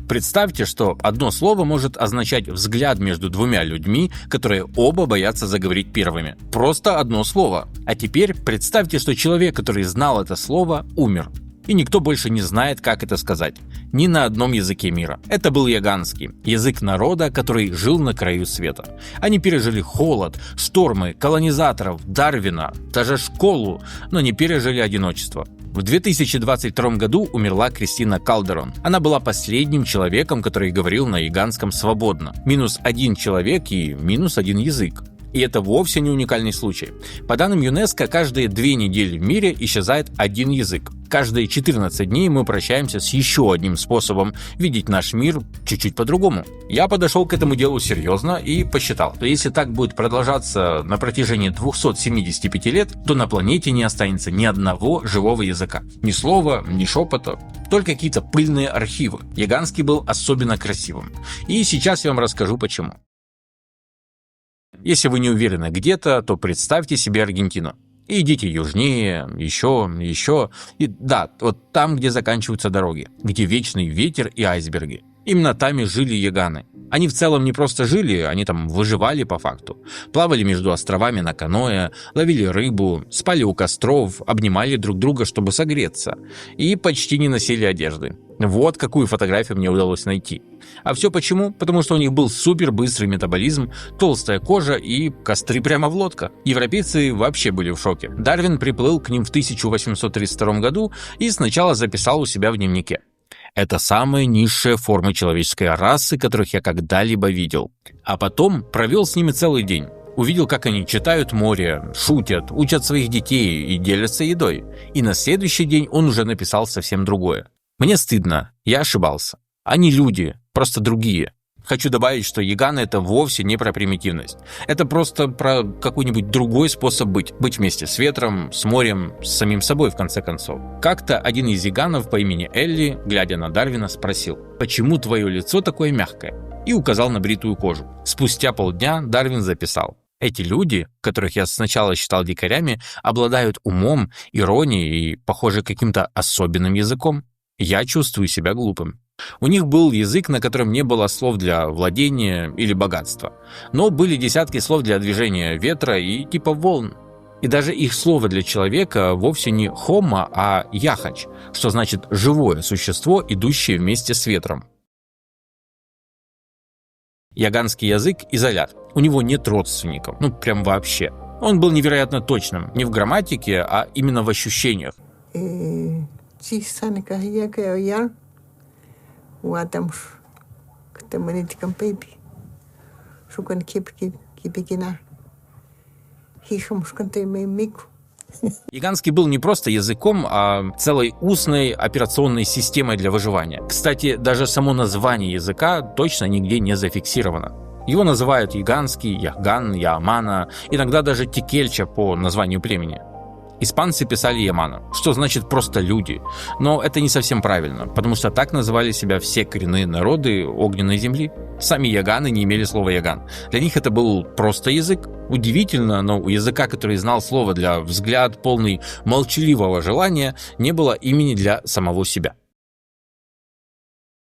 Представьте, что одно слово может означать взгляд между двумя людьми, которые оба боятся заговорить первыми. Просто одно слово. А теперь представьте, что человек, который знал это слово, умер. И никто больше не знает, как это сказать. Ни на одном языке мира. Это был яганский, язык народа, который жил на краю света. Они пережили холод, штормы, колонизаторов, Дарвина, даже школу, но не пережили одиночество. В 2022 году умерла Кристина Калдерон. Она была последним человеком, который говорил на яганском свободно. Минус один человек и минус один язык. И это вовсе не уникальный случай. По данным ЮНЕСКО, каждые 2 недели в мире исчезает один язык. Каждые 14 дней мы прощаемся с еще одним способом видеть наш мир чуть-чуть по-другому. Я подошел к этому делу серьезно и посчитал, что если так будет продолжаться на протяжении 275 лет, то на планете не останется ни одного живого языка. Ни слова, ни шепота, только какие-то пыльные архивы. Яганский был особенно красивым. И сейчас я вам расскажу почему. Если вы не уверены где-то, то представьте себе Аргентину. И идите южнее, еще. И да, вот там, где заканчиваются дороги, где вечный ветер и айсберги. Именно там и жили яганы. Они в целом не просто жили, они там выживали по факту. Плавали между островами на каноэ, ловили рыбу, спали у костров, обнимали друг друга, чтобы согреться. И почти не носили одежды. Вот какую фотографию мне удалось найти. А все почему? Потому что у них был супер быстрый метаболизм, толстая кожа и костры прямо в лодках. Европейцы вообще были в шоке. Дарвин приплыл к ним в 1832 году и сначала записал у себя в дневнике: «Это самые низшие формы человеческой расы, которых я когда-либо видел». А потом провел с ними целый день. Увидел, как они читают море, шутят, учат своих детей и делятся едой. И на следующий день он уже написал совсем другое. Мне стыдно, я ошибался. Они люди, просто другие. Хочу добавить, что яганы — это вовсе не про примитивность. Это просто про какой-нибудь другой способ быть. Быть вместе с ветром, с морем, с самим собой, в конце концов. Как-то один из яганов по имени Элли, глядя на Дарвина, спросил: «Почему твое лицо такое мягкое?» И указал на бритую кожу. Спустя полдня Дарвин записал: «Эти люди, которых я сначала считал дикарями, обладают умом, иронией и, похоже, каким-то особенным языком. Я чувствую себя глупым». У них был язык, на котором не было слов для владения или богатства, но были десятки слов для движения ветра и типа волн. И даже их слово для человека вовсе не «хомо», а «яхач», что значит «живое существо, идущее вместе с ветром». Яганский язык – изолят. У него нет родственников, прям вообще. Он был невероятно точным, не в грамматике, а именно в ощущениях. Яганский был не просто языком, а целой устной операционной системой для выживания. Кстати, даже само название языка точно нигде не зафиксировано. Его называют яганский, яган, яамана, иногда даже текельча по названию племени. Испанцы писали ямана, что значит просто люди, но это не совсем правильно, потому что так называли себя все коренные народы огненной земли. Сами яганы не имели слова яган, для них это был просто язык. Удивительно, но у языка, который знал слово для взгляд, полный молчаливого желания, не было имени для самого себя.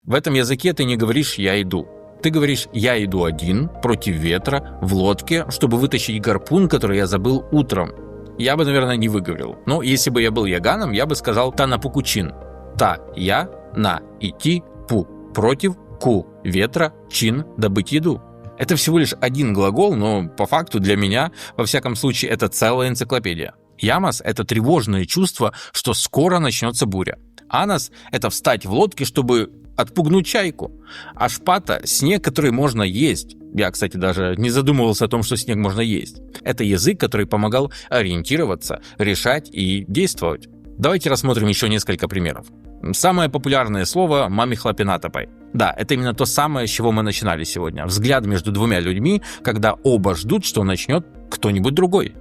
В этом языке ты не говоришь «я иду». Ты говоришь «я иду один, против ветра, в лодке, чтобы вытащить гарпун, который я забыл утром». Я бы, наверное, не выговорил. Но если бы я был яганом, я бы сказал «та-на-пу-ку-чин». «Та» – «я», «на» – «идти», «пу» – «против», «ку» – «ветра», «чин» – «добыть еду». Это всего лишь один глагол, но по факту для меня, во всяком случае, это целая энциклопедия. Ямас – это тревожное чувство, что скоро начнется буря. Анас – это встать в лодке, чтобы отпугнуть чайку. А шпата – снег, который можно есть. Я, кстати, даже не задумывался о том, что снег можно есть. Это язык, который помогал ориентироваться, решать и действовать. Давайте рассмотрим еще несколько примеров. Самое популярное слово «мамихлапинатапай». Да, это именно то самое, с чего мы начинали сегодня. Взгляд между двумя людьми, когда оба ждут, что начнет кто-нибудь другой.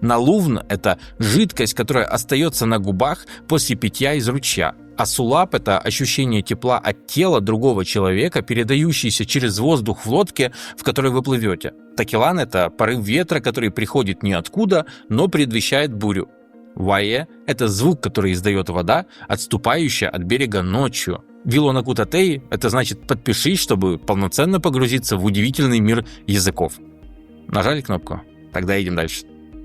Налувн – это жидкость, которая остается на губах после питья из ручья. А сулап – это ощущение тепла от тела другого человека, передающееся через воздух в лодке, в которой вы плывете. Такелан – это порыв ветра, который приходит ниоткуда, но предвещает бурю. Вае – это звук, который издает вода, отступающая от берега ночью. Вилона Кутатей – это значит «подпишись», чтобы полноценно погрузиться в удивительный мир языков. Нажали кнопку? Тогда идем дальше.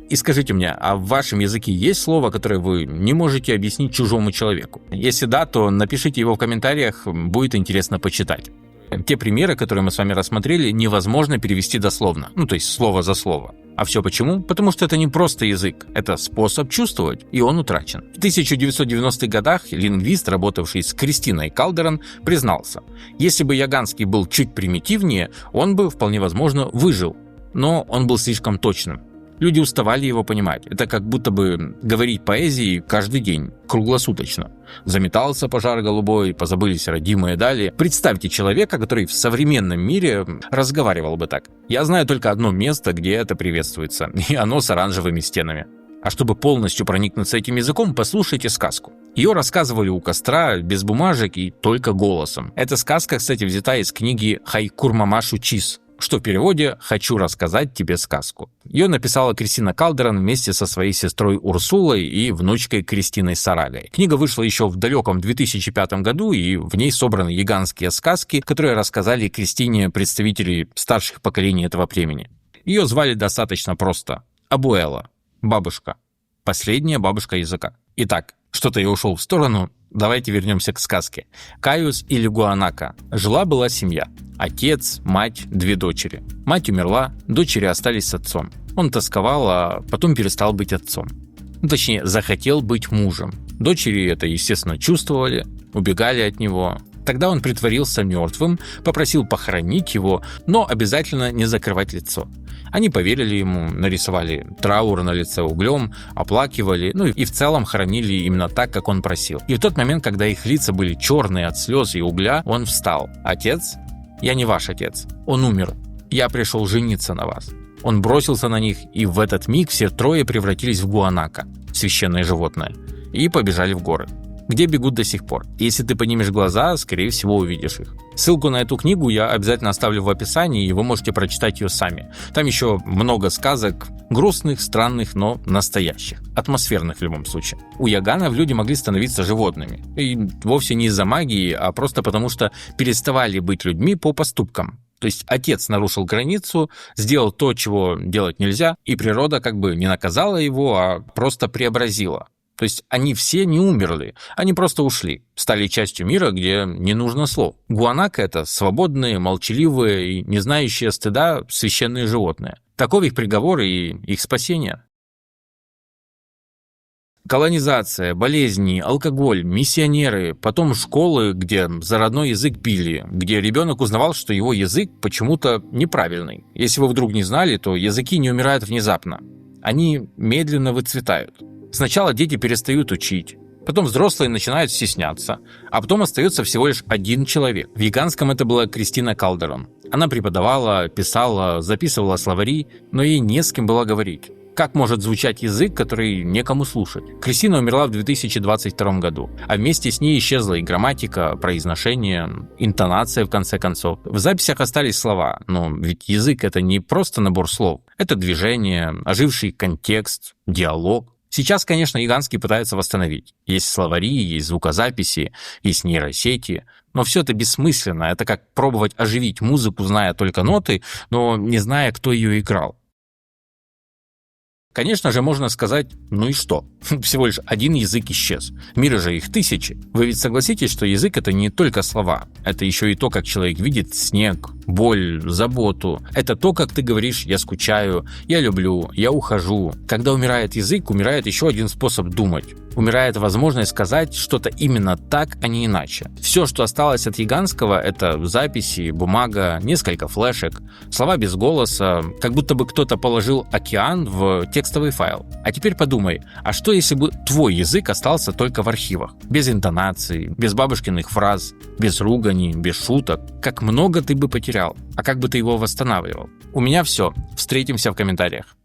И скажите мне, а в вашем языке есть слово, которое вы не можете объяснить чужому человеку? Если да, то напишите его в комментариях, будет интересно почитать. Те примеры, которые мы с вами рассмотрели, невозможно перевести дословно, то есть слово за слово. А все почему? Потому что это не просто язык, это способ чувствовать, и он утрачен. В 1990-х годах лингвист, работавший с Кристиной Калдерон, признался, если бы яганский был чуть примитивнее, он бы, вполне возможно, выжил, но он был слишком точным. Люди уставали его понимать. Это как будто бы говорить поэзии каждый день, круглосуточно. Заметался пожар голубой, позабылись родимые дали. Представьте человека, который в современном мире разговаривал бы так. Я знаю только одно место, где это приветствуется, и оно с оранжевыми стенами. А чтобы полностью проникнуться этим языком, послушайте сказку. Ее рассказывали у костра, без бумажек и только голосом. Эта сказка, кстати, взята из книги Хайкурмамашу Чис, что в переводе «Хочу рассказать тебе сказку». Ее написала Кристина Калдерон вместе со своей сестрой Урсулой и внучкой Кристиной Сарагой. Книга вышла еще в далеком 2005 году, и в ней собраны яганские сказки, которые рассказали Кристине представители старших поколений этого племени. Ее звали достаточно просто – Абуэла, бабушка, последняя бабушка языка. Итак, что-то я ушел в сторону, давайте вернемся к сказке. Каюс или Гуанака. Жила-была семья. Отец, мать, 2 дочери. Мать умерла, дочери остались с отцом. Он тосковал, а потом перестал быть отцом. Точнее, захотел быть мужем. Дочери это, естественно, чувствовали, убегали от него. Тогда он притворился мертвым, попросил похоронить его, но обязательно не закрывать лицо. Они поверили ему, нарисовали траур на лице углем, оплакивали, и в целом хоронили именно так, как он просил. И в тот момент, когда их лица были черные от слез и угля, он встал. «Отец? Я не ваш отец. Он умер. Я пришел жениться на вас». Он бросился на них, и в этот миг все 3 превратились в гуанака, священное животное, и побежали в горы, где бегут до сих пор. Если ты поднимешь глаза, скорее всего, увидишь их. Ссылку на эту книгу я обязательно оставлю в описании, и вы можете прочитать ее сами. Там еще много сказок, грустных, странных, но настоящих, атмосферных в любом случае. У яганов люди могли становиться животными. И вовсе не из-за магии, а просто потому, что переставали быть людьми по поступкам. То есть отец нарушил границу, сделал то, чего делать нельзя, и природа как бы не наказала его, а просто преобразила. То есть они все не умерли, они просто ушли, стали частью мира, где не нужно слов. Гуанака – это свободные, молчаливые и не знающие стыда священные животные. Таков их приговор и их спасение. Колонизация, болезни, алкоголь, миссионеры, потом школы, где за родной язык били, где ребенок узнавал, что его язык почему-то неправильный. Если вы вдруг не знали, то языки не умирают внезапно. Они медленно выцветают. Сначала дети перестают учить, потом взрослые начинают стесняться, а потом остается всего лишь 1 человек. В яганском это была Кристина Калдерон. Она преподавала, писала, записывала словари, но ей не с кем было говорить. Как может звучать язык, который некому слушать? Кристина умерла в 2022 году, а вместе с ней исчезла и грамматика, произношение, интонация в конце концов. В записях остались слова, но ведь язык – это не просто набор слов. Это движение, оживший контекст, диалог. Сейчас, конечно, яганский пытаются восстановить. Есть словари, есть звукозаписи, есть нейросети, но все это бессмысленно. Это как пробовать оживить музыку, зная только ноты, но не зная, кто ее играл. Конечно же, можно сказать, ну и что? Всего лишь 1 язык исчез. В мире же их 1000. Вы ведь согласитесь, что язык – это не только слова. Это еще и то, как человек видит снег, боль, заботу. Это то, как ты говоришь «я скучаю», «я люблю», «я ухожу». Когда умирает язык, умирает еще один способ думать. Умирает возможность сказать что-то именно так, а не иначе. Все, что осталось от яганского – это записи, бумага, несколько флешек, слова без голоса, как будто бы кто-то положил океан в текстовый файл. А теперь подумай, а что если бы твой язык остался только в архивах? Без интонации, без бабушкиных фраз, без ругани, без шуток. Как много ты бы потерял, а как бы ты его восстанавливал? У меня все. Встретимся в комментариях.